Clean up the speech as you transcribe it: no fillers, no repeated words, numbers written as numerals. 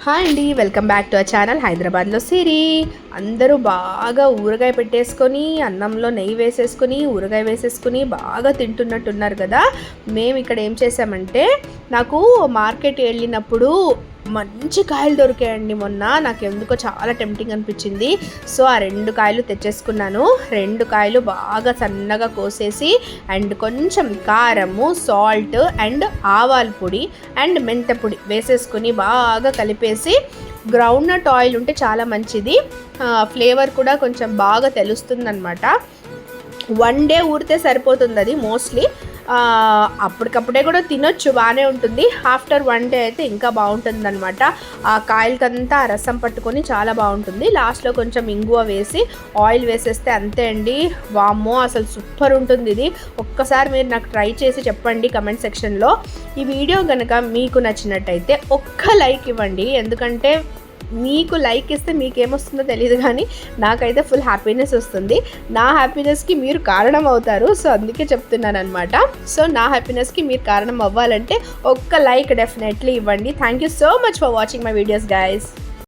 Hi అండి, welcome back to our channel హైదరాబాద్లో సిరి. అందరూ బాగా ఊరగాయ పెట్టేసుకొని అన్నంలో నెయ్యి వేసేసుకొని ఊరగాయ వేసేసుకొని బాగా తింటున్నట్టున్నారు కదా. మేము ఇక్కడ ఏం చేసామంటే, నాకు మార్కెట్ వెళ్ళినప్పుడు మంచి కాయలు దొరికాయండి. మొన్న నాకు ఎందుకో చాలా టెంప్టింగ్ అనిపించింది. సో ఆ 2 కాయలు తెచ్చేసుకున్నాను. 2 కాయలు బాగా సన్నగా కోసేసి అండ్ కొంచెం కారము, సాల్ట్ అండ్ ఆవాల పొడి అండ్ మెంత పొడి వేసేసుకొని బాగా కలిపేసి, గ్రౌండ్నట్ ఆయిల్ ఉంటే చాలా మంచిది, ఫ్లేవర్ కూడా కొంచెం బాగా తెలుస్తుందన్నమాట. 1 డే ఊరితే సరిపోతుంది అది మోస్ట్లీ. అప్పటికప్పుడే కూడా తినొచ్చు, బాగానే ఉంటుంది. ఆఫ్టర్ 1 డే అయితే ఇంకా బాగుంటుంది అనమాట. ఆ కాయలకంతా రసం పట్టుకొని చాలా బాగుంటుంది. లాస్ట్లో కొంచెం ఇంగువ వేసి ఆయిల్ వేసేస్తే అంతే అండి. వామ్మో, అసలు సూపర్ ఉంటుంది ఇది. ఒక్కసారి మీరు నాకు ట్రై చేసి చెప్పండి కమెంట్ సెక్షన్లో. ఈ వీడియో కనుక మీకు నచ్చినట్టయితే ఒక్క లైక్ ఇవ్వండి. ఎందుకంటే మీకు లైక్ ఇస్తే మీకేమొస్తుందో తెలియదు, కానీ నాకైతే ఫుల్ హ్యాపీనెస్ వస్తుంది. నా హ్యాపీనెస్కి మీరు కారణం అవుతారు. సో అందుకే చెప్తున్నాను అనమాట. సో నా హ్యాపీనెస్కి మీరు కారణం అవ్వాలంటే ఒక్క లైక్ డెఫినెట్లీ ఇవ్వండి. Thank you so much for watching my videos guys.